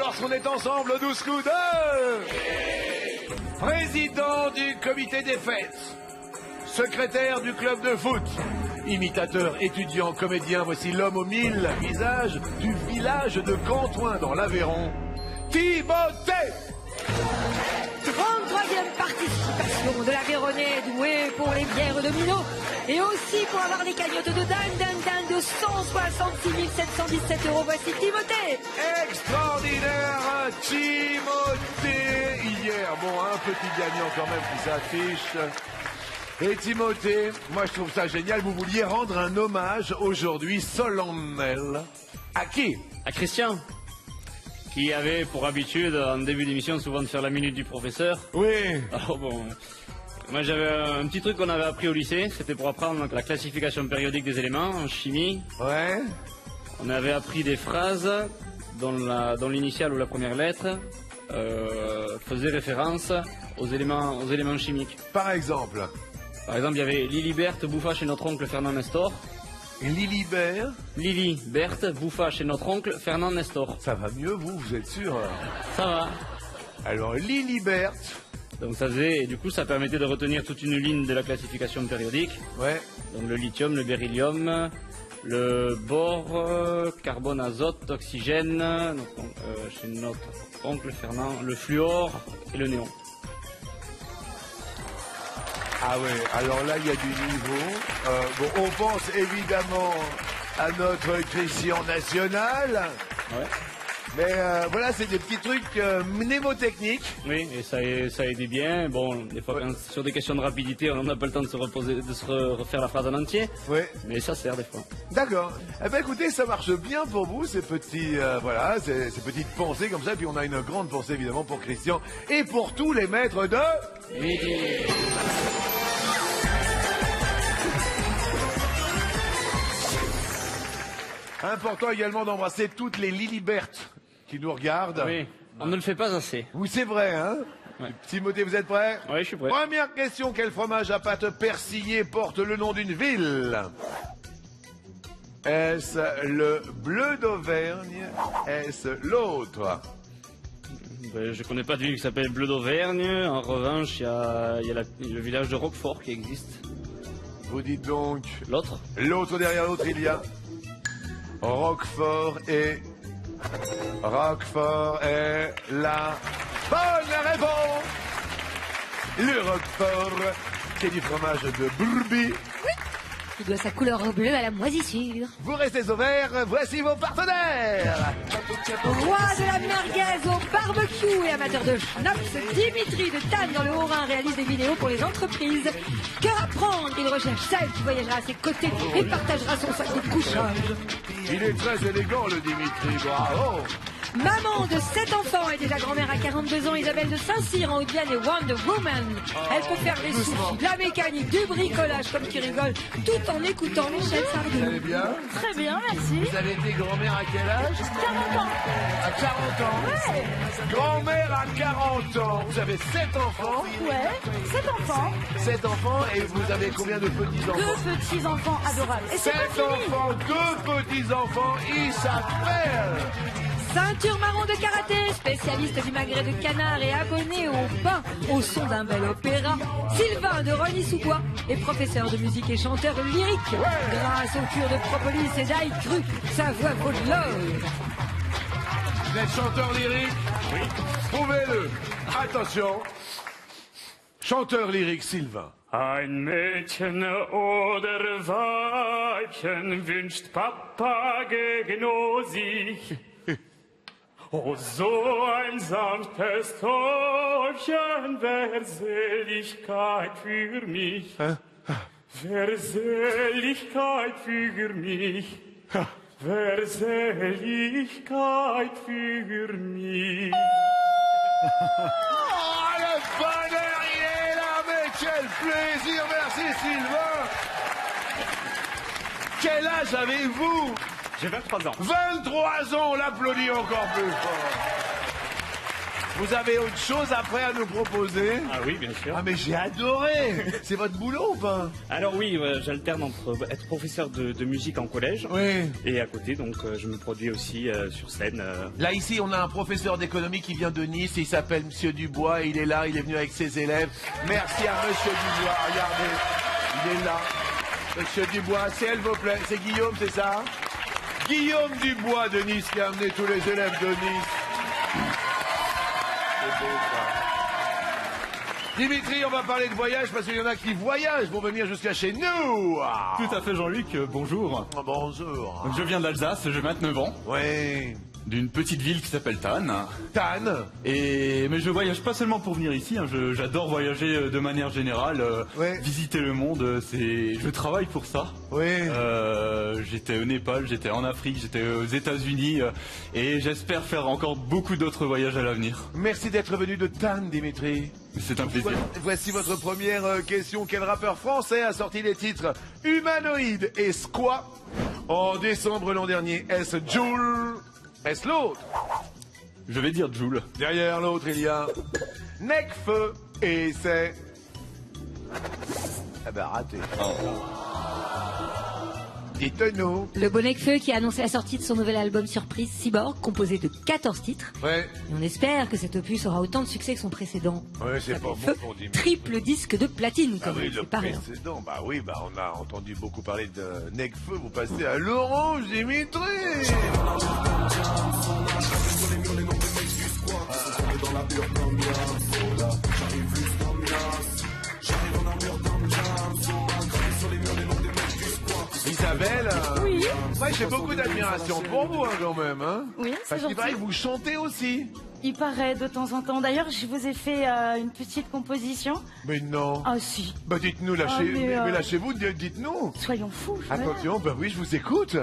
parce qu'on est ensemble au 12 coups de... Président du comité des fêtes, secrétaire du club de foot, imitateur, étudiant, comédien, voici l'homme aux 1000 visages du village de Cantoin dans l'Aveyron, Timothée. 33e participation de l'Aveyronais doué pour les bières de Minot et aussi pour avoir des cagnottes de dingue de 166 717 €. Voici Timothée. Extraordinaire Timothée. Hier, bon, un petit gagnant quand même qui s'affiche. Et Timothée, moi je trouve ça génial, vous vouliez rendre un hommage aujourd'hui solennel. À qui? À Christian, qui avait pour habitude en début d'émission souvent de faire la minute du professeur. Oui. Alors bon, moi j'avais un petit truc qu'on avait appris au lycée, c'était pour apprendre la classification périodique des éléments en chimie. Ouais. On avait appris des phrases dont l'initiale ou la première lettre faisait référence aux éléments chimiques. Par exemple, il y avait Lily Berthe bouffa chez notre oncle Fernand Nestor. Lilibert. Lily Berthe bouffa chez notre oncle Fernand Nestor. Ça va mieux vous êtes sûr? Ça va. Alors Lilibert. Donc ça faisait, et du coup ça permettait de retenir toute une ligne de la classification périodique. Ouais. Donc le lithium, le beryllium, le bore, carbone, azote, oxygène, donc, chez notre oncle Fernand, le fluor et le néon. Ah ouais, alors là il y a du niveau. Bon, on pense évidemment à notre Christian national. Ouais. Mais voilà, c'est des petits trucs mnémotechniques. Oui, et ça aidait bien. Bon, des fois, quand, sur des questions de rapidité, on n'a pas le temps de se refaire la phrase en entier. Oui. Mais ça sert des fois. D'accord. Eh ben écoutez, ça marche bien pour vous, ces petits, voilà, ces petites pensées comme ça. Et puis on a une grande pensée évidemment pour Christian et pour tous les maîtres de... Midi. Important également d'embrasser toutes les Lilibertes qui nous regardent. Oui, on ne le fait pas assez. Oui, c'est vrai, hein? Ouais. Timothée, vous êtes prêt? Oui, je suis prêt. Première question, quel fromage à pâte persillée porte le nom d'une ville? Est-ce le bleu d'Auvergne? Est-ce l'autre? Ben, je connais pas de ville qui s'appelle Bleu d'Auvergne. En revanche, il y a le village de Roquefort qui existe. Vous dites donc... L'autre? L'autre derrière l'autre, il y a... Roquefort est la bonne réponse. Le Roquefort, c'est du fromage de brebis. Il doit sa couleur au bleu à la moisissure. Vous restez au vert, voici vos partenaires. Roi de la merguez au barbecue et amateur de schnapps, Dimitri de Tannes dans le Haut-Rhin réalise des vidéos pour les entreprises. Que apprendre? Il recherche celle qui voyagera à ses côtés et partagera son sac de couchage. Il est très élégant, le Dimitri, bravo. Maman de 7 enfants et déjà grand-mère à 42 ans, Isabelle de Saint-Cyr en Haute-Vienne et Wonder Woman. Elle peut faire des sushis, de la mécanique, du bricolage comme qui rigole, tout en écoutant Michel Sardou. Vous allez bien? Très bien, merci. Vous avez été grand-mère à quel âge? 40 ans. À 40 ans. Ouais. Grand-mère à 40 ans. Vous avez 7 enfants? Ouais, 7 enfants. 7 enfants et vous avez combien de petits-enfants? 2 petits-enfants adorables. Et c'est 7 pas fini. enfants, 2 petits-enfants, ils s'appellent. Ceinture marron de karaté, spécialiste du magret de canard et abonné au pain au son d'un bel opéra. Sylvain de Rosny-sous-Bois est professeur de musique et chanteur lyrique. Grâce aux cures de propolis et d'ail cru, sa voix vaut de l'or. Vous êtes chanteur lyrique? Oui. Prouvez-le. Attention. Chanteur lyrique, Sylvain. Ein Mädchen oder Weibchen wünscht Papa gegen sich. Oh, so ein sanftes Täubchen wär Seligkeit für mich. Wär Seligkeit für mich. Wär Seligkeit für mich. Oh, le bonheur, il est là, mais quel plaisir, merci Sylvain. Quel âge avez-vous? J'ai 23 ans. 23 ans, on l'applaudit encore plus fort. Vous avez autre chose après à nous proposer? Ah oui, bien sûr. Ah mais j'ai adoré. C'est votre boulot ou pas? Alors oui, j'alterne entre être professeur de musique en collège Oui. et à côté, donc je me produis aussi sur scène. Là ici on a un professeur d'économie qui vient de Nice, il s'appelle Monsieur Dubois, il est là, il est venu avec ses élèves. Merci à Monsieur Dubois, regardez, il est là. Monsieur Dubois, s'il vous plaît, c'est Guillaume, c'est ça? Guillaume Dubois de Nice qui a amené tous les élèves de Nice. C'est beau, ça. Dimitri, on va parler de voyage parce qu'il y en a qui voyagent pour venir jusqu'à chez nous. Ah. Tout à fait Jean-Luc, bonjour. Bonjour. Donc, je viens d'Alsace, j'ai 29 ans, Oui. d'une petite ville qui s'appelle Tannes. Tannes. Mais je voyage pas seulement pour venir ici, hein, j'adore voyager de manière générale, Ouais. visiter le monde, je travaille pour ça. Oui. J'étais au Népal, j'étais en Afrique, j'étais aux États-Unis et j'espère faire encore beaucoup d'autres voyages à l'avenir. Merci d'être venu de Tannes, Dimitri. C'est un plaisir. Voici votre première question. Quel rappeur français a sorti les titres Humanoïde et Squat en décembre l'an dernier? Est-ce Jul? Est-ce l'autre? Je vais dire Jul. Derrière l'autre, il y a Necfeu et c'est... Ah ben raté. Dites-nous. Le bon Necfeu qui a annoncé la sortie de son nouvel album surprise Cyborg, composé de 14 titres. Ouais. Et on espère que cet opus aura autant de succès que son précédent. Ouais, c'est pas bon Feu, pour Dimitri. triple disque de platine, Ah quand oui, même, le c'est pas rien. précédent. Bah oui, bah on a entendu beaucoup parler de Necfeu. Vous passez à l'orange, Dimitri. Isabelle, Oui. moi j'ai beaucoup d'admiration pour vous hein, quand même. Hein, Oui, c'est parce qu'il paraît gentil. que vous chantez aussi. Il paraît de temps en temps. D'ailleurs, je vous ai fait une petite composition. Mais non. Ah si. Bah dites-nous, lâchez, Ah, mais, mais lâchez-vous, dites-nous. Soyons fous. voilà. Attention, bah oui, je vous écoute.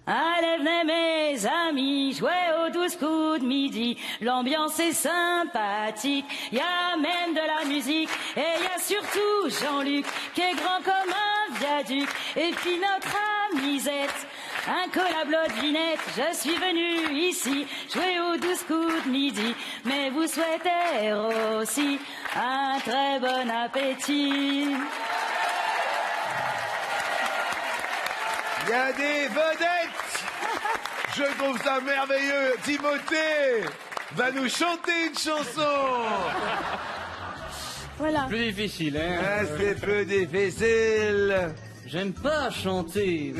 Allez, venez mes amis, jouer au 12 coups de midi. L'ambiance est sympathique, il y a même de la musique. Et il y a surtout Jean-Luc, qui est grand comme un viaduc. Et puis notre amisette, un collablo de vinette. Je suis venu ici, jouer au 12 coups de midi. Mais vous souhaitez aussi un très bon appétit. Il y a des vedettes. Je trouve ça merveilleux. Timothée va nous chanter une chanson. Voilà. Plus difficile, hein. Ah, c'est peu difficile. J'aime pas chanter.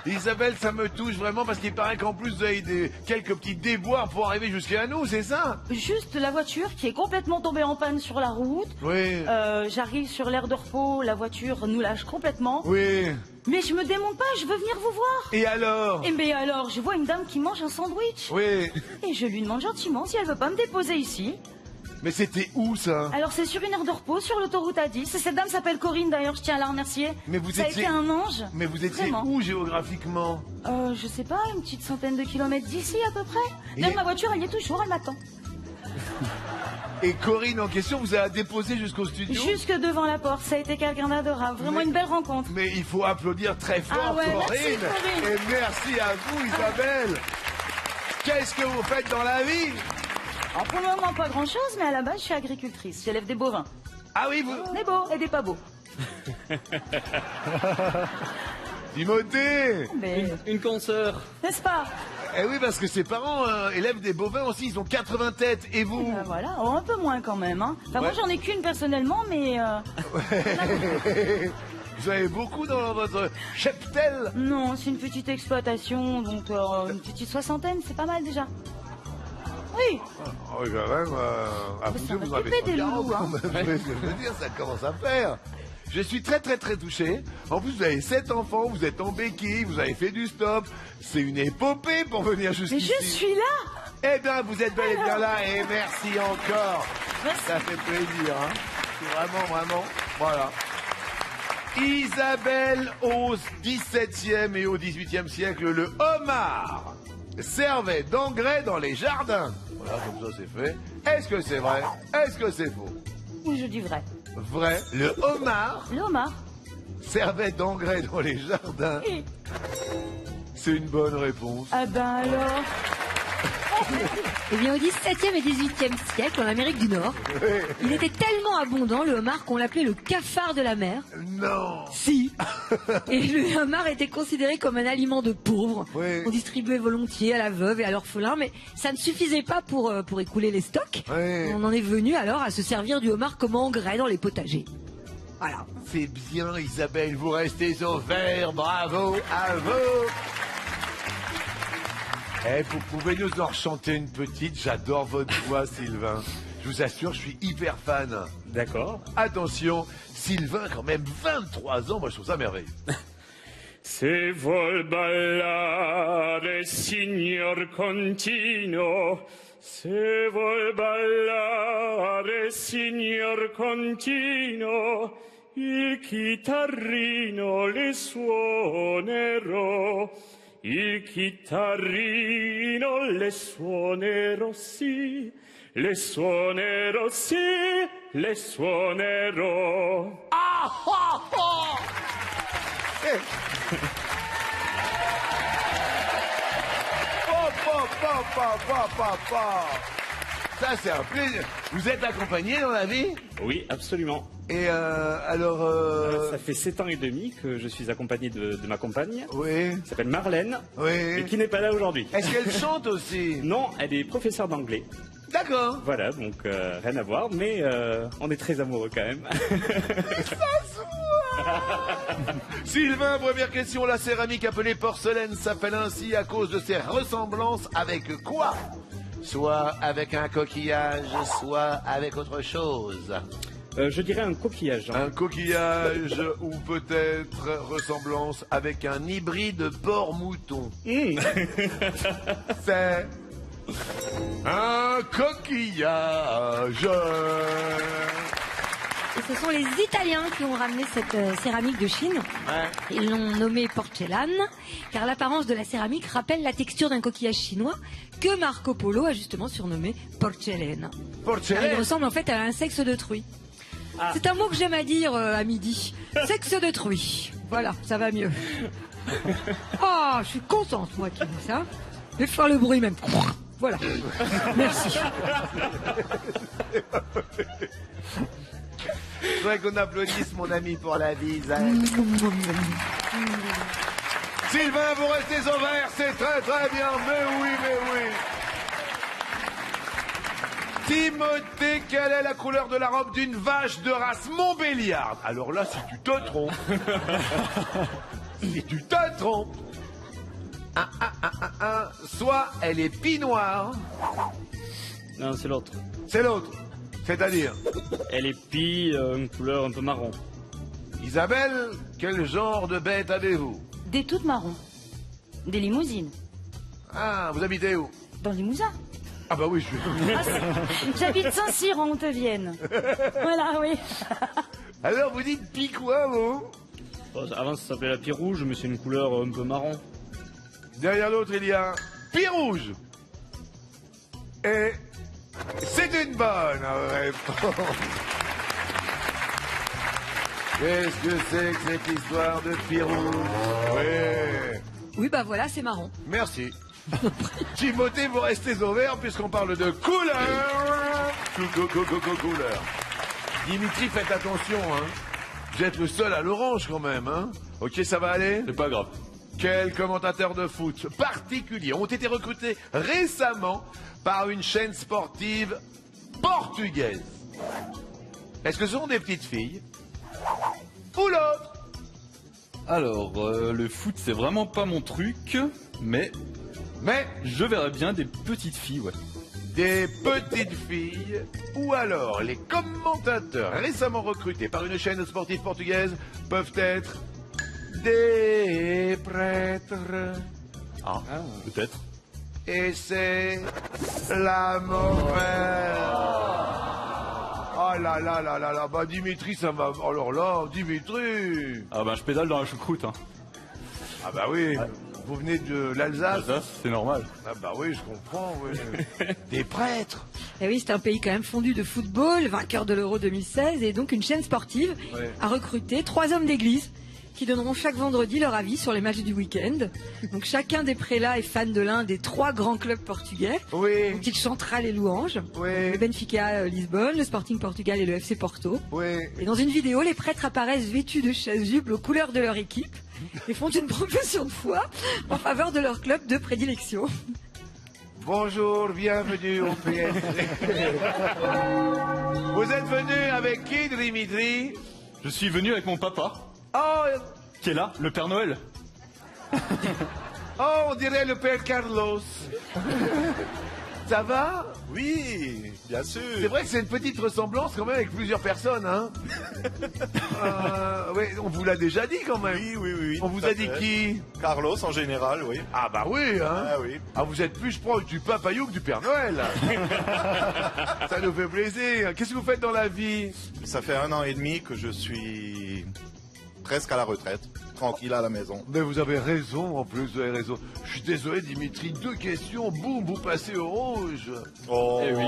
Isabelle, ça me touche vraiment parce qu'il paraît qu'en plus vous avez quelques petits déboires pour arriver jusqu'à nous, c'est ça? Juste la voiture qui est complètement tombée en panne sur la route. Oui. J'arrive sur l'aire de repos, la voiture nous lâche complètement. Oui. Mais je me démonte pas, je veux venir vous voir. Et alors? Et mais alors, je vois une dame qui mange un sandwich. Oui. Et je lui demande gentiment si elle veut pas me déposer ici. Mais c'était où ça? Alors c'est sur une aire de repos, sur l'autoroute A10. Et cette dame s'appelle Corinne d'ailleurs, je tiens à la remercier. Mais vous Ça a étiez- été un ange. Mais vous étiez Vraiment. où géographiquement? Je sais pas, une petite centaine de kilomètres d'ici à peu près. Et- D'ailleurs ma voiture elle y est toujours, elle m'attend. Et Corinne en question vous a déposé jusqu'au studio? Jusque devant la porte, ça a été quelqu'un d'adorable. Vraiment Mais- une belle rencontre. Mais il faut applaudir très fort Ah ouais, Corinne. merci, Corinne. Et merci à vous Isabelle. Qu'est-ce que vous faites dans la vie? Alors pour le moment pas grand chose, mais à la base je suis agricultrice, j'élève des bovins. Ah oui, vous... Des beaux et des pas beaux. Timothée. Mais Une consoeur. n'est-ce pas? Eh oui, parce que ses parents élèvent des bovins aussi, ils ont 80 têtes. Et vous? Voilà, oh, un peu moins quand même. Hein. Enfin, moi Ouais. j'en ai qu'une personnellement, mais Vous avez beaucoup dans votre cheptel? non, c'est une petite exploitation, donc une petite soixantaine, c'est pas mal déjà. Oui, Oh, quand même, à vous Ça deux, va vous en avez s'occuper des 140 loulous, hein. quand même. Oui, je veux dire, ça commence à faire. Je suis très très très touché. En plus, vous avez 7 enfants, vous êtes en béquille, vous avez fait du stop. C'est une épopée pour venir mais jusqu'ici. je suis là. Eh bien, vous êtes bel et bien là et merci encore. Merci. Ça fait plaisir, hein. C'est vraiment, vraiment, voilà. Isabelle, au XVIIe et au XVIIIe siècle, le homard servait d'engrais dans les jardins. Voilà, comme ça c'est fait. Est-ce que c'est vrai? Est-ce que c'est faux? Oui, je dis vrai. Vrai, le homard Le homard. servait d'engrais dans les jardins. Oui. C'est une bonne réponse. Ah ben alors. Eh bien, au XVIIe et XVIIIe siècle, en Amérique du Nord, il était tellement abondant, le homard, qu'on l'appelait le cafard de la mer. Non. Si. Et le homard était considéré comme un aliment de pauvres. Oui. On distribuait volontiers à la veuve et à l'orphelin, mais ça ne suffisait pas pour écouler les stocks. Oui. On en est venu alors à se servir du homard comme engrais dans les potagers. Voilà. C'est bien, Isabelle, vous restez au vert, bravo à vous. Eh, vous pouvez nous en chanter une petite, j'adore votre voix, Sylvain. Je vous assure, je suis hyper fan. D'accord. Attention, Sylvain, quand même 23 ans, moi je trouve ça merveilleux. Se vuol ballare, signor Contino, se vuol ballare, signor Contino, il chitarrino le suonerò, il chitarrino le suonerò, sì, le suonerò, sì, le suonerò. Ça, c'est un plaisir. Vous êtes accompagné dans la vie? Oui, absolument. Et alors... Ça fait 7 ans et demi que je suis accompagné de ma compagne, Oui, qui s'appelle Marlène, et oui. qui n'est pas là aujourd'hui. Est-ce qu'elle chante aussi? Non, elle est professeure d'anglais. D'accord. Voilà, donc rien à voir, mais on est très amoureux quand même. Sylvain, première question. La céramique appelée porcelaine s'appelle ainsi à cause de ses ressemblances avec quoi? Soit avec un coquillage, soit avec autre chose. Je dirais un coquillage. Un coquillage ou peut-être ressemblance avec un hybride porc-mouton. C'est un coquillage. Et ce sont les Italiens qui ont ramené cette céramique de Chine. Ouais. Ils l'ont nommée porcelaine, car l'apparence de la céramique rappelle la texture d'un coquillage chinois que Marco Polo a justement surnommé porcelaine. Car il Porcelaine. ressemble en fait à un sexe de truie. C'est un mot que j'aime à dire à midi. Sexe de truie. Voilà, ça va mieux. Oh, je suis contente, moi, qui dis ça. Je vais faire le bruit même. Voilà. Merci. Je voudrais qu'on applaudisse mon ami pour la bise. Hein. Sylvain, vous restez au vert, c'est très très bien. Mais oui, mais oui. Timothée, quelle est la couleur de la robe d'une vache de race Montbéliarde? Alors là, si tu te trompes, si tu te trompes, soit elle est pie noire, Non, c'est l'autre. c'est l'autre. C'est-à-dire, Elle est pie, une couleur un peu marron. Isabelle, quel genre de bête avez-vous? Des toutes marrons. Des limousines. Ah, vous habitez où? Dans le Limousin. Ah bah oui, je suis... J'habite Saint-Cyr en Haute-Vienne. Voilà, oui. Alors vous dites pie quoi, vous? Bon, avant, ça s'appelait la pie rouge, mais c'est une couleur un peu marron. Derrière l'autre, il y a pie rouge. Et c'est une bonne réponse. Qu'est-ce que c'est que cette histoire de pie rouge? Oui. Oui, bah voilà, c'est marrant. Merci. Timothée, vous restez au vert puisqu'on parle de couleur. Couleur. Dimitri, faites attention, hein. Vous êtes le seul à l'orange quand même, hein. Ok, ça va aller? C'est pas grave. Quels commentateurs de foot particuliers ont été recrutés récemment par une chaîne sportive portugaise? Est-ce que ce sont des petites filles? Ou l'autre? Alors, le foot, c'est vraiment pas mon truc, mais je verrais bien des petites filles, ouais. Des petites filles, ou alors les commentateurs récemment recrutés par une chaîne sportive portugaise peuvent être des prêtres. Ah, peut-être. Et c'est la mauvaise. Oh là là là là là, bah Dimitri, ça va. Alors là, Dimitri. Ah ben, je pédale dans la choucroute, hein. Ah bah oui, vous venez de l'Alsace. Ça, c'est normal. Ah bah oui, je comprends, oui. Des prêtres. Et oui, c'est un pays quand même fondu de football, vainqueur de l'Euro 2016, et donc une chaîne sportive Ouais. a recruté 3 hommes d'église qui donneront chaque vendredi leur avis sur les matchs du week-end. Donc chacun des prélats est fan de l'un des 3 grands clubs portugais. Oui, Donc il chantera les louanges. oui, Le Benfica Lisbonne, le Sporting Portugal et le FC Porto. oui. Et dans une vidéo, les prêtres apparaissent vêtus de chasubles aux couleurs de leur équipe et font une profession de foi en faveur de leur club de prédilection. Bonjour, bienvenue au PSG. Vous êtes venu avec qui, Dimitri? Je suis venu avec mon papa, Oh, qui est là, le Père Noël. oh, on dirait le père Carlos. Ça va? Oui, bien sûr. C'est vrai que c'est une petite ressemblance quand même avec plusieurs personnes, hein. Oui, on vous l'a déjà dit quand même. Oui. On vous tout a à dit fait. qui? Carlos en général, oui. Ah bah oui, hein. Ah oui. Ah, vous êtes plus proche du papayou que du Père Noël. Ça nous fait plaisir. Qu'est-ce que vous faites dans la vie? Ça fait 1 an et demi que je suis presque à la retraite, tranquille à la maison. Mais vous avez raison, en plus, vous avez raison. Je suis désolé, Dimitri, 2 questions, boum, vous passez au rouge. Oh. Eh oui.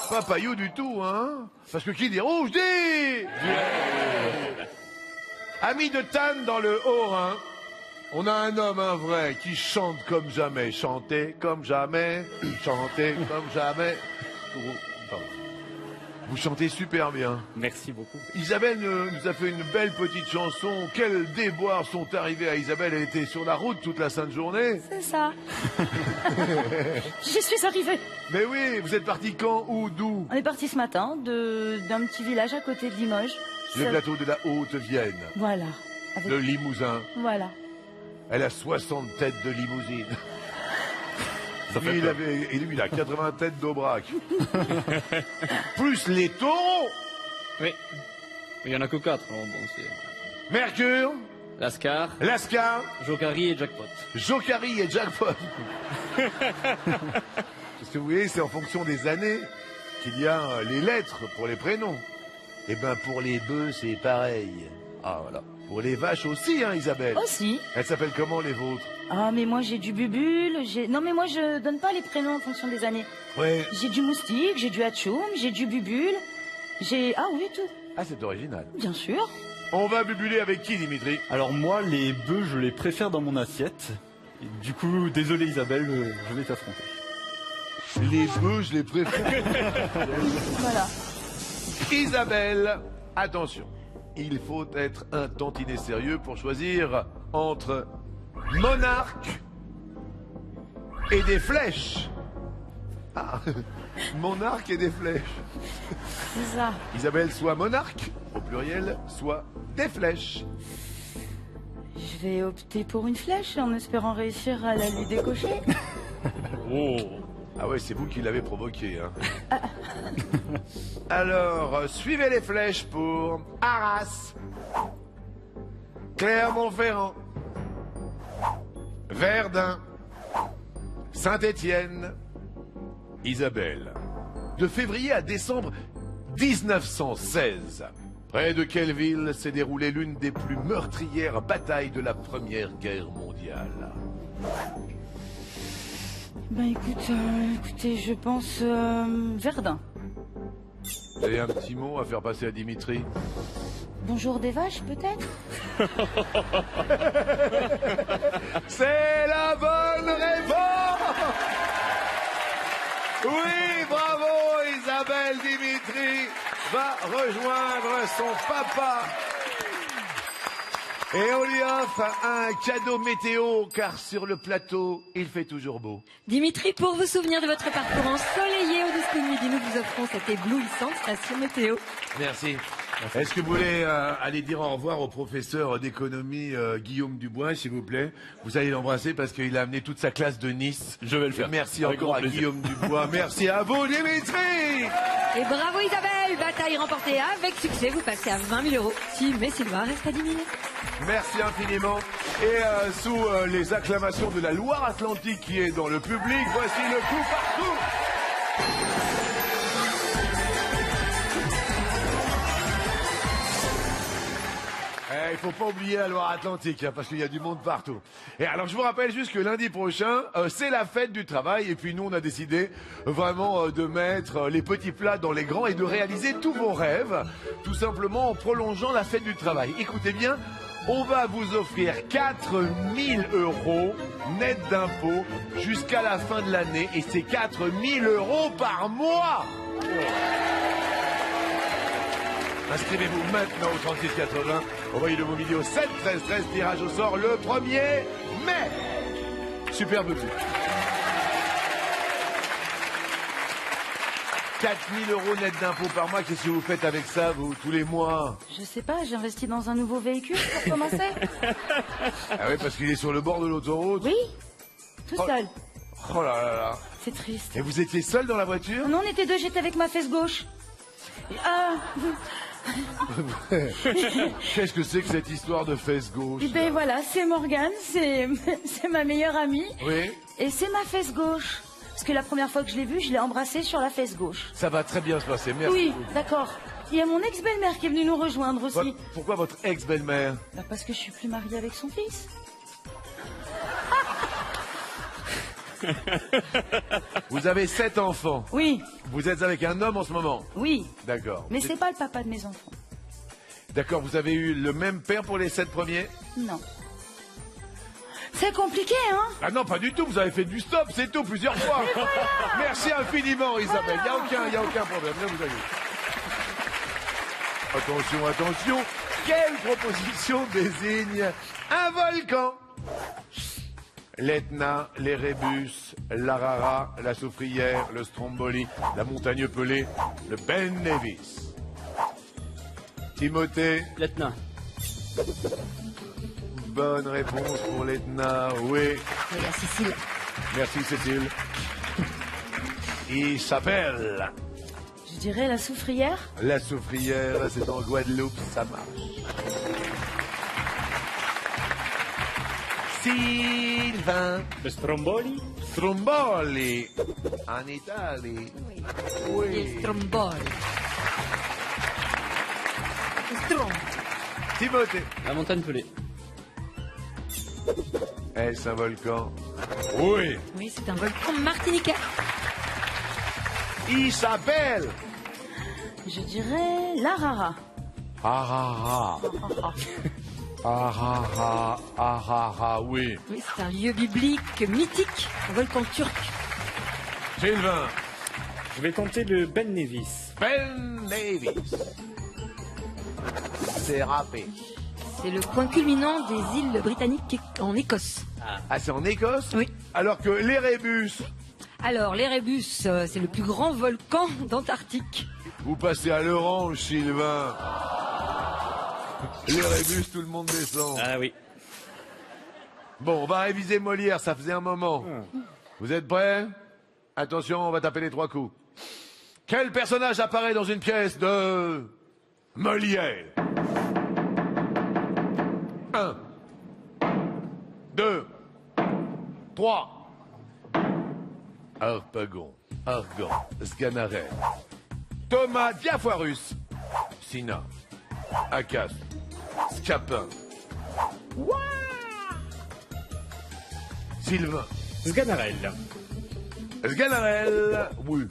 Pas paillot du tout, hein. Parce que qui dit rouge dit... Ami de Tannes dans le Haut-Rhin, on a un homme, un vrai, qui chante comme jamais. Chanter comme jamais, chanter comme jamais. Pardon. Vous chantez super bien. Merci beaucoup. Isabelle nous a fait une belle petite chanson. Quels déboires sont arrivés à Isabelle? Elle était sur la route toute la sainte journée. C'est ça. J'y suis arrivée. Mais oui, vous êtes parti quand, où, d'où? On est parti ce matin d'un petit village à côté de Limoges. Le Ça- plateau de la Haute-Vienne, Voilà. Avec- le Limousin. Voilà. Elle a 60 têtes de limousine. Ça fait Lui, peur. et lui, il a 80 têtes d'Aubrac. Plus les taureaux, Oui. Il y en a que 4. Alors bon, c'est Mercure, Lascar, Lascar, Jokari et Jackpot. Jokari et Jackpot. Parce que vous voyez, c'est en fonction des années qu'il y a les lettres pour les prénoms. Et ben pour les bœufs, c'est pareil. Ah voilà. Pour les vaches aussi, hein, Isabelle. Aussi. Elles s'appellent comment les vôtres? Ah, mais moi j'ai du bubule. Non, mais moi je donne pas les prénoms en fonction des années. Ouais. J'ai du moustique, j'ai du hatchoum, j'ai du bubule. Ah oui, tout. Ah, c'est original. Bien sûr. On va bubuler avec qui, Dimitri? Alors moi, les bœufs, je les préfère dans mon assiette. Et du coup, désolé Isabelle, je vais t'affronter. Les bœufs, je les préfère. Voilà. Isabelle, attention. Il faut être un tantinet sérieux pour choisir entre monarque et des flèches. Ah, monarque et des flèches. C'est ça. Isabelle, soit monarque, au pluriel, soit des flèches. Je vais opter pour une flèche en espérant réussir à la lui décocher. Oh. Ah ouais, c'est vous qui l'avez provoqué, hein. Alors, suivez les flèches pour Arras, Clermont-Ferrand, Verdun, Saint-Étienne, Isabelle. De février à décembre 1916, près de quelle ville s'est déroulée l'une des plus meurtrières batailles de la Première Guerre mondiale? Ben écoutez, je pense Verdun. Vous avez un petit mot à faire passer à Dimitri? Bonjour des vaches peut-être. C'est la bonne réponse! Oui, bravo Isabelle. Dimitri va rejoindre son papa. Et on lui offre un cadeau météo, car sur le plateau, il fait toujours beau. Dimitri, pour vous souvenir de votre parcours ensoleillé au Disco de Midi, nous vous offrons cette éblouissante station météo. Merci. Est-ce que vous voulez aller dire au revoir au professeur d'économie Guillaume Dubois, s'il vous plaît? Vous allez l'embrasser parce qu'il a amené toute sa classe de Nice. Je vais le faire. Merci Avec encore grand à plaisir. Guillaume Dubois. Merci à vous, Dimitri. Et bravo Isabelle, bataille remportée avec succès, vous passez à 20 000 €. Tim et Sylvain restent à 10 000. Merci infiniment. Et sous les acclamations de la Loire-Atlantique qui est dans le public, voici le coup partout. Eh, il faut pas oublier la Loire-Atlantique, hein, parce qu'il y a du monde partout. Et alors, je vous rappelle juste que lundi prochain, c'est la fête du travail. Et puis nous, on a décidé vraiment de mettre les petits plats dans les grands et de réaliser tous vos rêves, tout simplement en prolongeant la fête du travail. Écoutez bien, on va vous offrir 4 000 € net d'impôts jusqu'à la fin de l'année. Et c'est 4 000 € par mois. Inscrivez-vous maintenant au 3680. Envoyez-le vos vidéos 7 13 13. Tirage au sort le 1er mai. Superbe but. 4 000 € net d'impôts par mois. Qu'est-ce que vous faites avec ça, vous, tous les mois? Je sais pas, j'ai investi dans un nouveau véhicule pour commencer. Ah oui, parce qu'il est sur le bord de l'autoroute. Oui, tout seul. Oh là là là. C'est triste. Et vous étiez seul dans la voiture? Non, on était deux, j'étais avec ma fesse gauche. Qu'est-ce que c'est que cette histoire de fesse gauche? Et ben voilà, c'est Morgane, c'est ma meilleure amie. Oui. Et c'est ma fesse gauche. Parce que la première fois que je l'ai vue, je l'ai embrassée sur la fesse gauche. Ça va très bien se passer, merci. Oui, d'accord. Il y a mon ex-belle-mère qui est venue nous rejoindre aussi. Pourquoi votre ex-belle-mère? Bah parce que je suis plus mariée avec son fils. Vous avez 7 enfants. Oui. Vous êtes avec un homme en ce moment? Oui. D'accord. Mais c'est pas le papa de mes enfants. D'accord, vous avez eu le même père pour les 7 premiers? Non. C'est compliqué, hein? Ah non, pas du tout, vous avez fait du stop, c'est tout, plusieurs fois. Voilà. Merci infiniment, Isabelle. Voilà. Il n'y a aucun problème. Là, vous avez... Attention, attention. Quelle proposition désigne un volcan? L'Etna, l'Erebus, l'Arara, la Soufrière, le Stromboli, la Montagne Pelée, le Ben Nevis. Timothée? L'Etna. Bonne réponse pour l'Etna, oui. Et la Sicile. Merci Cécile. Il s'appelle Je dirais la soufrière. la Soufrière, c'est en Guadeloupe, ça marche. Sylvain. Le Stromboli. Stromboli. En Italie. Oui. Il stromboli. Strom. Timothée. La montagne pelée. Est-ce un volcan? Oui. Oui, c'est un volcan martiniquais. Il s'appelle Je dirais l'Arara. Arara. Arara. Arara, oui. Oui, c'est un lieu biblique mythique, un volcan turc. Sylvain. Je vais tenter le Ben Nevis. Ben Nevis. C'est râpé. C'est le point culminant des îles britanniques en Écosse. Ah, c'est en Écosse? Oui. Alors que l'Erebus, Alors, l'Erebus, c'est le plus grand volcan d'Antarctique. vous passez à l'orange, Sylvain. L'Erebus, tout le monde descend. Ah oui. Bon, on va réviser Molière, ça faisait un moment. Vous êtes prêts? Attention, on va taper les 3 coups. Quel personnage apparaît dans une pièce de Molière? 1, 2, 3. Harpagon, Argan, Sganarelle, Thomas Diafoirus, Sina, Acas, Scapin, Sylvain, Sganarelle. Sganarelle, oui.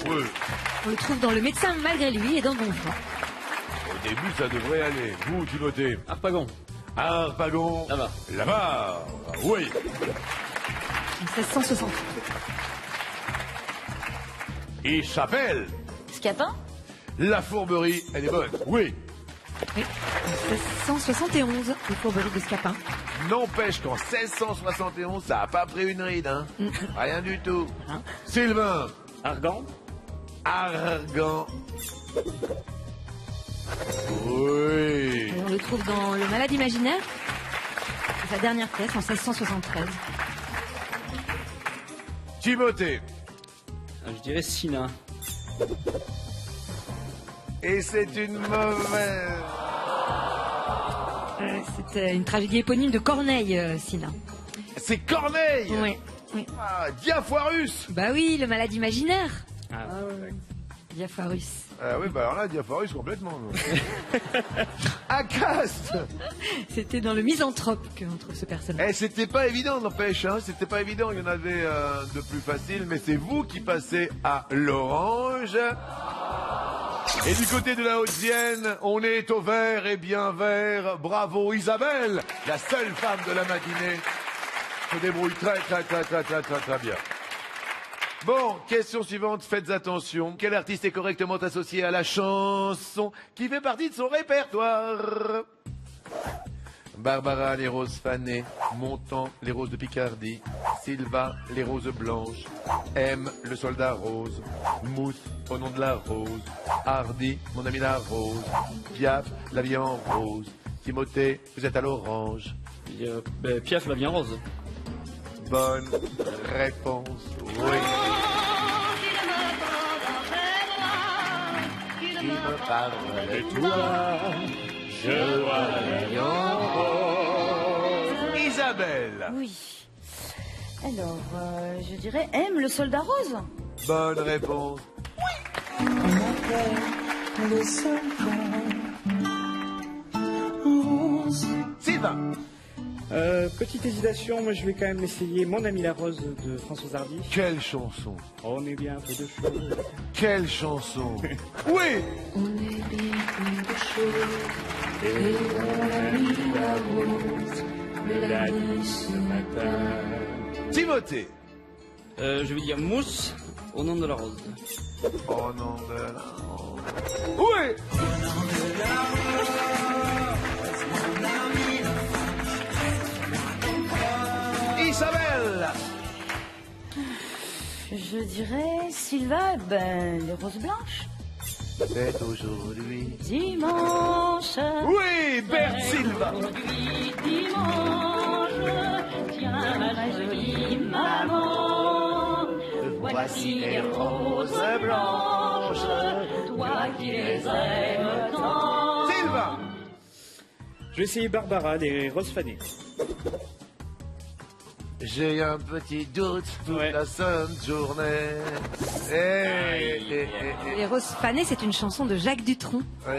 Oui. On le trouve dans Le Médecin malgré lui et dans Don Juan. Au début, ça devrait aller. Vous, Timothée. Harpagon. Harpagon. Là-bas. Là-bas. Oui. En 1660. Il s'appelle Scapin. La Fourberie. Elle est bonne. Oui. Oui. En 1671, les fourberies de Scapin. N'empêche qu'en 1671, ça n'a pas pris une ride, hein. Rien du tout. Hein. Sylvain. Argan. Argan. Oui. On le trouve dans Le Malade imaginaire. C'est sa dernière pièce en 1673. Timothée. Je dirais Sina. Et c'est une mauvaise. C'était une tragédie éponyme de Corneille, Sina. C'est Corneille. Oui. Oui. Ah, Diafoirus. Bah oui, Le Malade imaginaire. Ah, ouais. Diaphorus. Ah oui, bah alors là, Diaphorus complètement. Acast. C'était dans le Misanthrope qu'on trouve ce personnage. Eh, c'était pas évident, n'empêche, hein. C'était pas évident. Il y en avait de plus facile, mais c'est vous qui passez à l'orange. Et du côté de la Haute-Vienne, on est au vert et bien vert. Bravo Isabelle, la seule femme de la matinée. Se débrouille très bien. Bon, question suivante, faites attention. Quel artiste est correctement associé à la chanson qui fait partie de son répertoire? Barbara, les roses fanées. Montand, les roses de Picardie. Sylva, les roses blanches. M, le soldat rose. Mousse, au nom de la rose. Hardy, mon ami la rose. Piaf, la vie en rose. Timothée, vous êtes à l'orange. Piaf, la vie en rose. Bonne réponse, oui. Qui me parle de toi, je vois la vie en rose. Isabelle. Oui. Alors, je dirais M, le soldat rose. Bonne réponse. Oui. Sylvain. Petite hésitation, moi je vais quand même essayer Mon ami la rose de Françoise Hardy. Quelle chanson. On est bien peu de choses. Quelle chanson. Oui. On est bien plein de choses et on a mis la rose de la nuit ce matin. Timothée. Je vais dire Mousse, au nom de la rose. Au nom de la rose. Oui. Au nom de la rose, mon ami. Isabelle. Je dirais Sylva, les roses blanches. C'est aujourd'hui Dimanche. Oui, Bert Sylva. Aujourd'hui dimanche. Tiens, ma jolie maman. Voici les roses blanches. Toi qui les aimes tant. Sylvain. Je vais essayer Barbara, les roses fanées. J'ai un petit doute toute la sainte journée. Les roses fanées, c'est une chanson de Jacques Dutronc. Oui.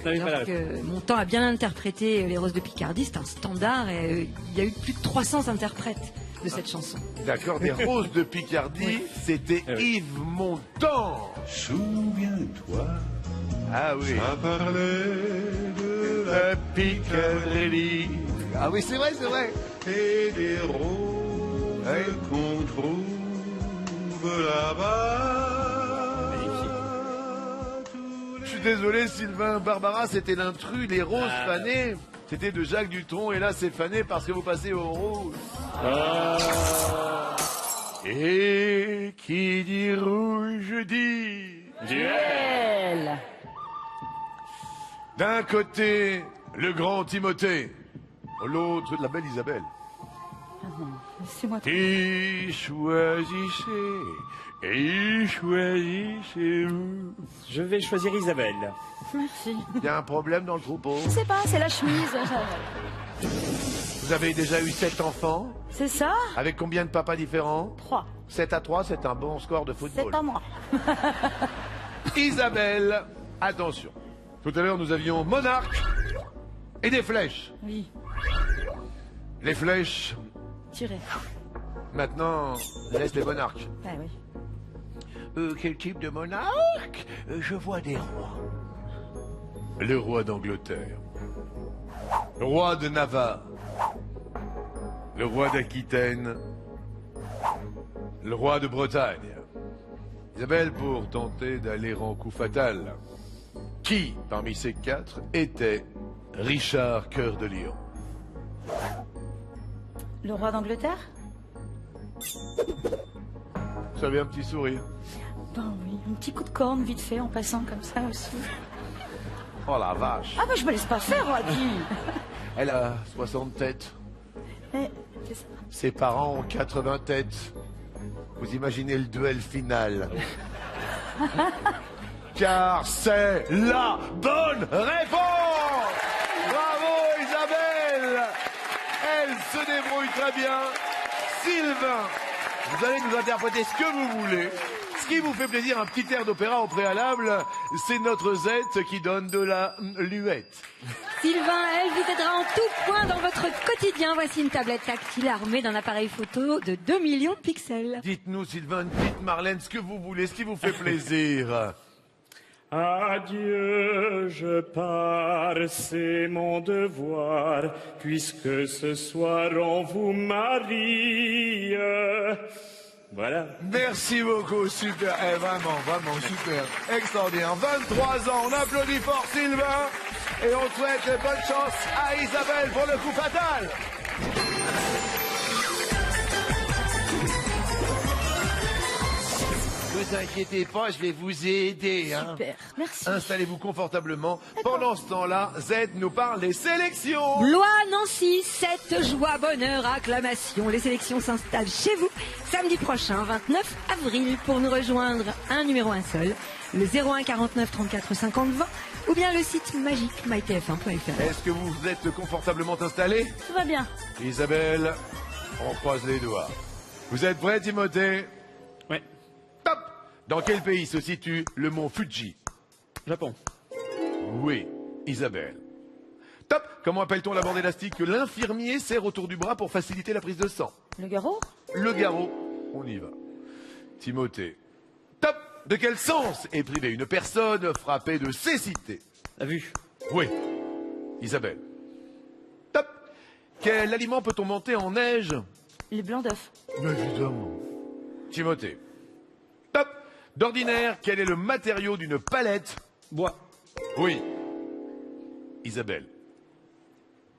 Alors que Montand a bien interprété Les Roses de Picardie, c'est un standard et il y a eu plus de 300 interprètes de cette chanson. D'accord, des Roses de Picardie, c'était Yves Montand. Souviens-toi. Ah oui. Ça parlait de la Picardie. Ah oui, c'est vrai. Et des roses qu'on trouve là-bas. Je suis désolé, Sylvain. Barbara, c'était l'intrus. Les roses fanées, c'était de Jacques Dutronc. Et là, c'est fané parce que vous passez au rose. Et qui dit rouge dit duel. D'un côté, le grand Timothée. L'autre, la belle Isabelle. C'est moi. Et choisissez. Choisissez-vous. Je vais choisir Isabelle. Merci. Il y a un problème dans le troupeau. Je sais pas, c'est la chemise. Vous avez déjà eu 7 enfants. C'est ça? Avec combien de papas différents? 3. 7-3, c'est un bon score de football. C'est pas moi. Isabelle, attention. Tout à l'heure, nous avions monarque et des flèches. Oui. Les flèches. Tirez. Maintenant, laisse les monarques. Ah oui. Quel type de monarque? Je vois des rois. Le roi d'Angleterre. Le roi de Navarre. Le roi d'Aquitaine. Le roi de Bretagne. Isabelle, pour tenter d'aller en coup fatal, qui, parmi ces 4, était Richard Cœur de Lion? Le roi d'Angleterre? Vous avez un petit sourire. Ben oui, un petit coup de corne vite fait en passant comme ça aussi. Oh la vache. Ah ben je me laisse pas faire, Rocky. Elle a 60 têtes. C'est ça. Ses parents ont 80 têtes. Vous imaginez le duel final. Car c'est la bonne réponse. Bravo Isabelle. Elle se débrouille très bien. Sylvain, vous allez nous interpréter ce que vous voulez. Ce qui vous fait plaisir, un petit air d'opéra au préalable. C'est notre Z qui donne de la luette. Sylvain, elle vous aidera en tout point dans votre quotidien. Voici une tablette tactile armée d'un appareil photo de 2 millions de pixels. Dites-nous, Sylvain, dites Marlène, ce que vous voulez, ce qui vous fait plaisir. Adieu, je pars, c'est mon devoir, puisque ce soir on vous marie. Voilà. Merci beaucoup, super, vraiment, vraiment super, extraordinaire. 23 ans, on applaudit fort Sylvain et on souhaite bonne chance à Isabelle pour le coup fatal. Ne vous inquiétez pas, je vais vous aider. Super, merci. Installez-vous confortablement. Pendant ce temps-là, Z nous parle des sélections. Blois, Nancy, 7 joie, bonheur, acclamation. Les sélections s'installent chez vous samedi prochain, 29 avril, pour nous rejoindre. Un numéro, un seul, le 01 49 34 50 20, ou bien le site magique mytf1.fr. Est-ce que vous êtes confortablement installés? Tout va bien. Isabelle, on croise les doigts. Vous êtes prêts, Timothée? Ouais. Top! Dans quel pays se situe le mont Fuji? Japon. Oui, Isabelle. Top! Comment appelle-t-on la bande élastique que l'infirmier serre autour du bras pour faciliter la prise de sang? Le garrot? Le garrot. On y va. Timothée. Top! De quel sens est privée une personne frappée de cécité? La vue. Oui. Isabelle. Top! Quel aliment peut-on monter en neige? Les blancs d'œufs. Mais évidemment. Timothée. Top! D'ordinaire, quel est le matériau d'une palette? Bois. Oui. Isabelle.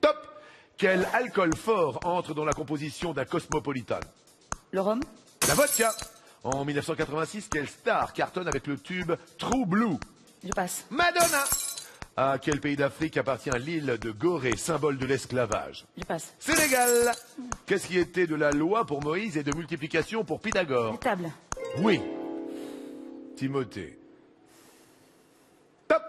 Top! Quel alcool fort entre dans la composition d'un Cosmopolitan? Le rhum? La vodka. En 1986, quelle star cartonne avec le tube True Blue? Je passe. Madonna. À quel pays d'Afrique appartient l'île de Gorée, symbole de l'esclavage? Je passe. Sénégal. Qu'est-ce qui était de la loi pour Moïse et de multiplication pour Pythagore? Les tables. Oui. Timothée. Top.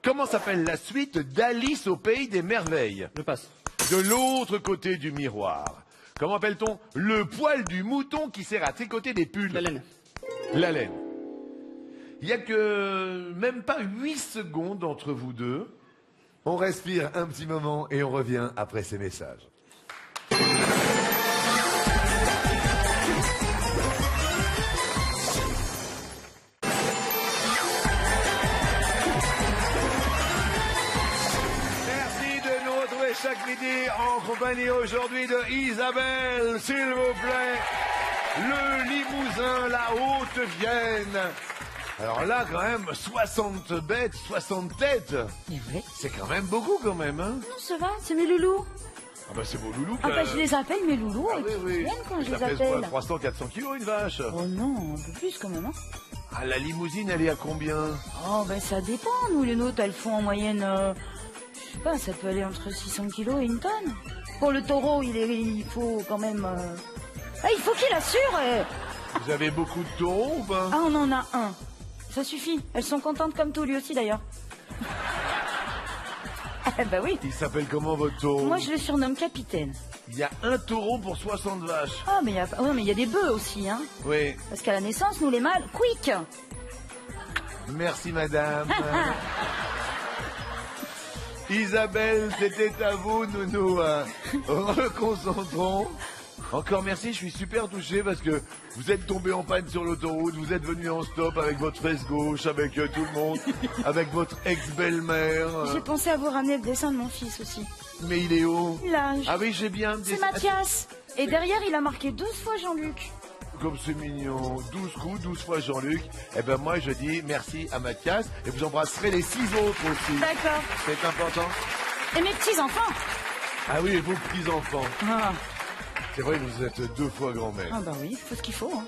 Comment s'appelle la suite d'Alice au pays des merveilles? Je passe. De l'autre côté du miroir. Comment appelle-t-on le poil du mouton qui sert à tricoter des pulls? La laine. La laine. Il n'y a que même pas 8 secondes entre vous deux. On respire un petit moment et on revient après ces messages. Merci de nous retrouver chaque midi en compagnie aujourd'hui de Isabelle, s'il vous plaît. Le Limousin, la Haute-Vienne. Alors là, quand même, 60 bêtes, 60 têtes. C'est quand même beaucoup, quand même, hein? Non, ça va, c'est mes loulous. Ah bah c'est vos loulous. Ah bah je les appelle mes loulous. Ah oui, oui. Viennent quand je Ça les pèse quoi, appelle. 300, 400 kilos, une vache? Oh non, un peu plus quand même. Hein. Ah, la limousine, elle est à combien? Oh ben ça dépend. Nous les nôtres, elles font en moyenne, je sais pas, ça peut aller entre 600 kilos et une tonne. Pour le taureau, il faut quand même... Ah, il faut qu'il assure. Vous avez beaucoup de taureaux ou pas? Ah, on en a un. Ça suffit. Elles sont contentes comme tout, lui aussi d'ailleurs. Bah oui. Il s'appelle comment votre taureau? Moi, je le surnomme capitaine. Il y a un taureau pour 60 vaches. Ah, mais il y a des bœufs aussi, hein. Oui. Parce qu'à la naissance, nous les mâles, quick. Merci madame. Isabelle, c'était à vous, nous nous reconcentrons. Encore merci, je suis super touché parce que vous êtes tombé en panne sur l'autoroute, vous êtes venu en stop avec votre fesse gauche, avec tout le monde, avec votre ex-belle-mère. J'ai pensé à vous ramener le dessin de mon fils aussi. Mais il est où? Là. Ah oui, j'ai bien. C'est Mathias. Et derrière, il a marqué 12 fois Jean-Luc. Comme c'est mignon, 12 coups, 12 fois Jean-Luc. Eh ben moi je dis merci à Mathias et vous embrasserez les 6 autres aussi. D'accord. C'est important. Et mes petits-enfants. Ah oui, et vos petits-enfants. Ah. C'est vrai que vous êtes 2 fois grand-mère. Ah bah oui, faut ce qu'il faut. Hein.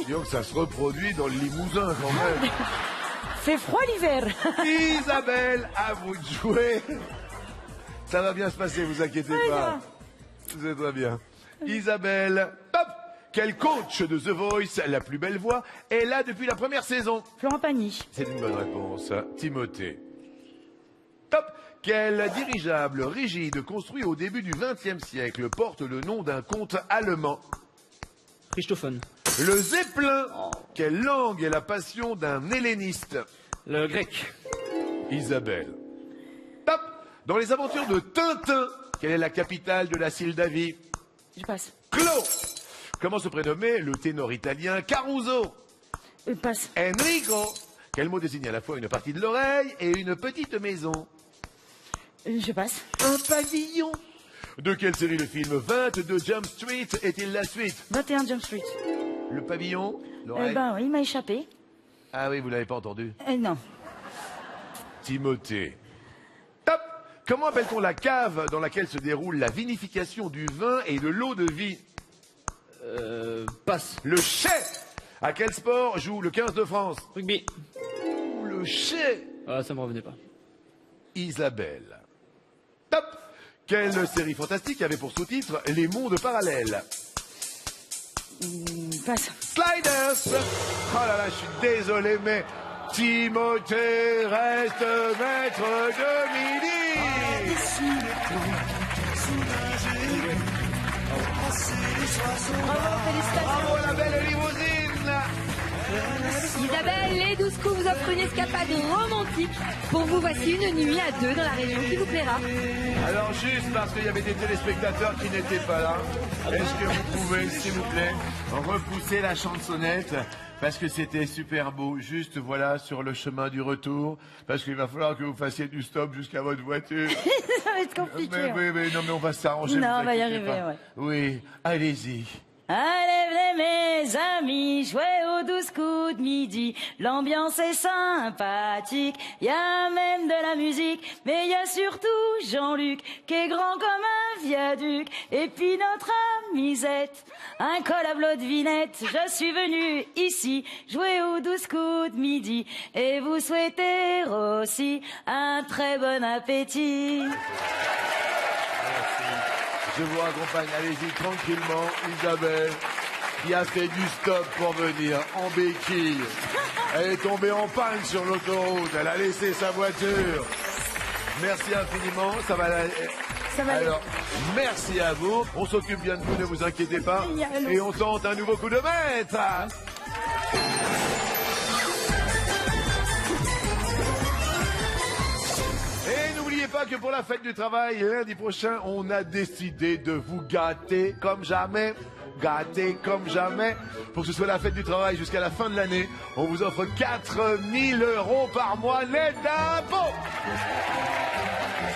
Disons que ça se reproduit dans le Limousin quand même. Fait froid l'hiver. Isabelle, à vous de jouer. Ça va bien se passer, vous inquiétez pas. Vous êtes très bien. Isabelle, hop. Quel coach de The Voice, la plus belle voix, est là depuis la première saison? Florent Pagny. C'est une bonne réponse. Timothée. Top. Quel dirigeable rigide construit au début du XXe siècle porte le nom d'un comte allemand? Richthofen. Le zeppelin. Quelle langue est la passion d'un helléniste? Le grec. Isabelle. Top. Dans les aventures de Tintin, quelle est la capitale de la Moldavie? Je passe. Claude. Comment se prénommait le ténor italien Caruso? Passe. Enrico. Quel mot désigne à la fois une partie de l'oreille et une petite maison? Je passe. Un pavillon. De quelle série le film 22 Jump Street est-il la suite? 21 Jump Street. Le pavillon? L'oreille? Oui, il m'a échappé. Ah oui, vous l'avez pas entendu. Non. Timothée. Top. Comment appelle-t-on la cave dans laquelle se déroule la vinification du vin et de l'eau de vie? Passe. Le chais. À quel sport joue le 15 de France? Rugby. Le chais. Ah, ça me revenait pas. Isabelle. Top. Quelle série fantastique avait pour sous-titre Les mondes parallèles? Passe. Sliders. Oh là là, je suis désolé, mais Timothée reste maître de midi. Bravo, félicitations. Bravo la belle limousine. Isabelle, les 12 coups vous offrent une escapade romantique. Pour vous, voici une nuit à 2 dans la région qui vous plaira. Alors juste parce qu'il y avait des téléspectateurs qui n'étaient pas là, est-ce que vous pouvez, s'il vous plaît, repousser la chansonnette? Parce que c'était super beau, juste voilà, sur le chemin du retour, parce qu'il va falloir que vous fassiez du stop jusqu'à votre voiture. Ça va être compliqué. Mais non, mais on va s'arranger. Non, vous on va y inquiétez arriver, pas. ouais. Oui, allez-y. Allez, venez mes amis, jouez aux 12 coups de midi. L'ambiance est sympathique, il y a même de la musique. Mais il y a surtout Jean-Luc, qui est grand comme un viaduc. Et puis notre amisette, un col à blot de vinette. Je suis venu ici, jouer aux 12 coups de midi. Et vous souhaiter aussi un très bon appétit. Je vous raccompagne, allez-y tranquillement, Isabelle, qui a fait du stop pour venir en béquille. Elle est tombée en panne sur l'autoroute, elle a laissé sa voiture. Merci infiniment, ça va aller. Alors, merci à vous, on s'occupe bien de vous, ne vous inquiétez pas. Et on tente un nouveau coup de maître. Et n'oubliez pas que pour la fête du travail, lundi prochain, on a décidé de vous gâter comme jamais. Gâter comme jamais. Pour que ce soit la fête du travail jusqu'à la fin de l'année, on vous offre 4 000 € par mois net d'impôts.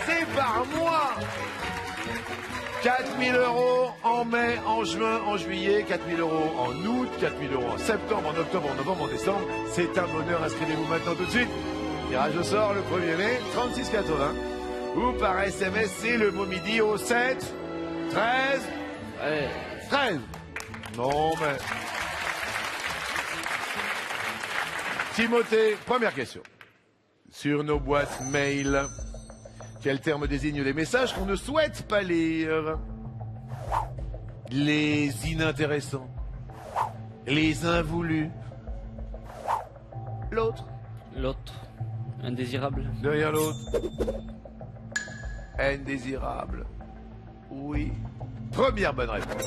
C'est par mois. 4 000 € en mai, en juin, en juillet, 4 000 € en août, 4 000 € en septembre, en octobre, en novembre, en décembre. C'est un bonheur, inscrivez-vous maintenant tout de suite. Tirage au sort le 1er mai, 36,80. Ou par SMS, c'est le mot midi au 7, 13, 13. Non, mais... Timothée, première question. Sur nos boîtes mail, quel terme désigne les messages qu'on ne souhaite pas lire? Les inintéressants. Les invoulus. L'autre. L'autre. Indésirable. Derrière l'autre. Indésirable. Oui. Première bonne réponse.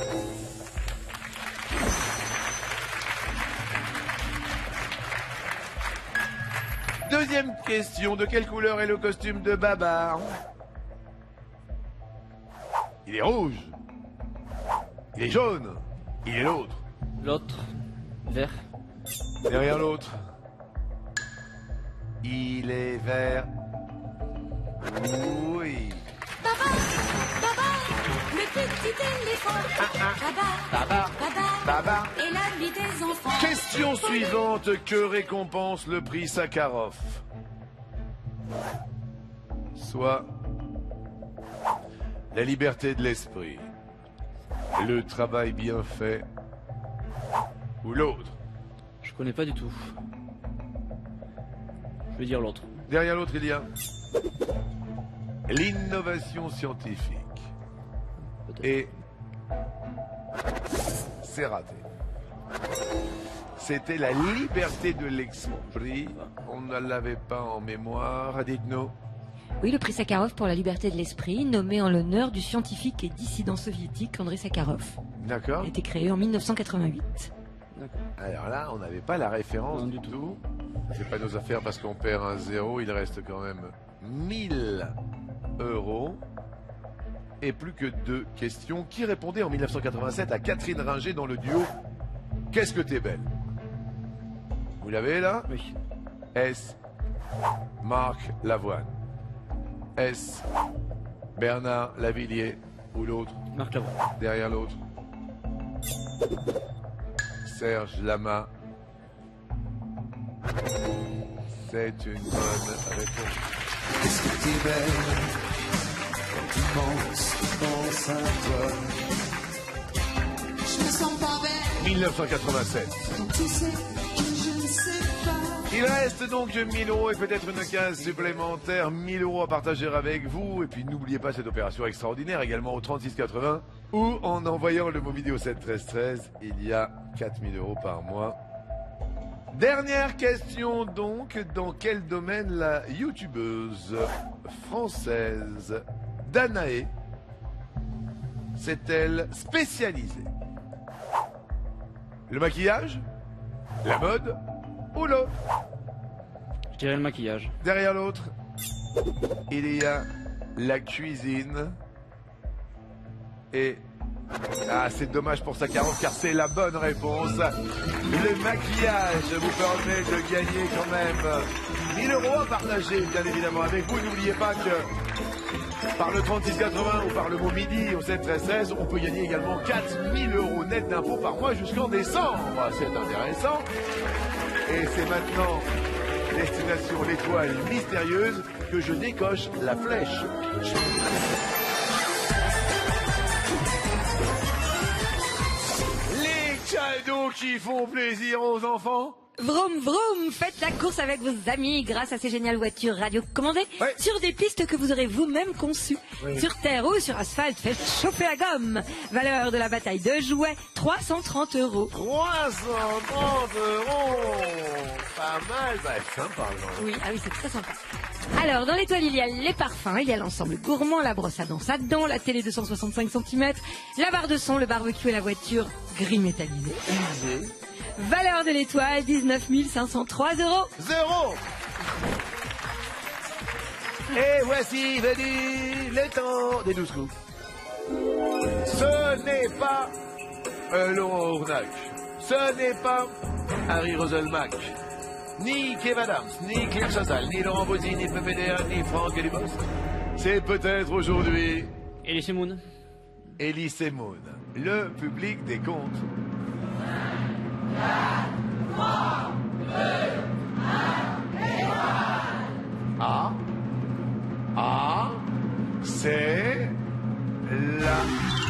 Deuxième question. De quelle couleur est le costume de Babar? Il est rouge. Il est jaune. Il est l'autre. L'autre. Vert. Derrière l'autre. Il est vert. Oui. Baba, le petit éléphant. Baba, Baba. et l'ami des enfants. Question suivante. Que récompense le prix Sakharov? Soit la liberté de l'esprit, le travail bien fait, ou l'autre. Je connais pas du tout. Je vais dire l'autre. Derrière l'autre, il y a l'innovation scientifique. Et c'est raté. C'était la liberté de l'esprit. On ne l'avait pas en mémoire. Dites-nous. Oui, le prix Sakharov pour la liberté de l'esprit, nommé en l'honneur du scientifique et dissident soviétique Andrei Sakharov. D'accord. Il a été créé en 1988. Alors là, on n'avait pas la référence Non, du tout. C'est pas nos affaires parce qu'on perd un 0. Il reste quand même 1000 euros. Et plus que 2 questions. Qui répondait en 1987 à Catherine Ringer dans le duo Qu'est-ce que t'es belle? Vous l'avez là? Oui. S. Marc Lavoine. S. Bernard Lavilliers. Ou l'autre? Marc Lavoine. Derrière l'autre. Serge Lama. C'est une bonne réponse. Qu'est-ce que t'es belle quand tu penses à toi. Je me sens pas belle 1987. quand tu sais que je ne sais pas. Il reste donc 1000 euros et peut-être une case supplémentaire. 1000 euros à partager avec vous. Et puis n'oubliez pas cette opération extraordinaire également au 3680 ou en envoyant le mot vidéo 7 13 13. Il y a 4000 euros par mois. Dernière question donc. Dans quel domaine la youtubeuse française Danae s'est-elle spécialisée? Le maquillage? La mode? Ou l'autre? Je dirais le maquillage. Derrière l'autre, il y a la cuisine. Et... ah, c'est dommage pour sa carotte car c'est la bonne réponse. Le maquillage vous permet de gagner quand même 1000 euros à partager, bien évidemment, avec vous. N'oubliez pas que par le 3680 ou par le mot midi au 7 13 16, on peut gagner également 4000 euros net d'impôts par mois jusqu'en décembre. C'est intéressant. Et c'est maintenant destination l'étoile mystérieuse que je décoche la flèche. Les cadeaux qui font plaisir aux enfants. Vroom vroom, faites la course avec vos amis grâce à ces géniales voitures radiocommandées sur des pistes que vous aurez vous-même conçues. Sur terre ou sur asphalte, faites chauffer la gomme. Valeur de la bataille de jouets, 330 euros. 330 euros. Pas mal, bah sympa. Oui, ah oui, c'est très sympa. Alors, dans l'étoile, il y a les parfums, il y a l'ensemble gourmand, la brosse à dents, la télé 265 cm, la barre de son, le barbecue et la voiture gris métallisé. Valeur de l'étoile, 19 503 euros. 0. Et voici venu le temps des 12 coups. Ce n'est pas Laurent Ournac. Ce n'est pas Harry Roselmack. Ni Kev Adams, ni Claire Chazal, ni Laurent Bozzi, ni Pepe Dea, ni Franck Elibos. C'est peut-être aujourd'hui Elie Semoun. Elie Semoun, le public des comptes. 3, 2, 1, ah, ah, c'est là.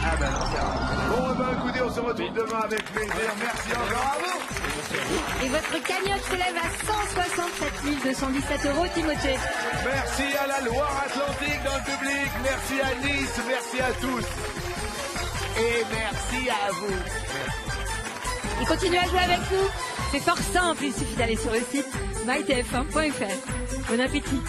Ah ben non, c'est rare. Bon, ben écoutez, on se retrouve demain avec plaisir. Merci encore à vous. Et votre cagnotte s'élève à 167 217 euros, Timothée. Merci à la Loire-Atlantique dans le public. Merci à Nice. Merci à tous. Et merci à vous. Et continuez à jouer avec nous. C'est fort simple, il suffit d'aller sur le site mytf1.fr. Bon appétit.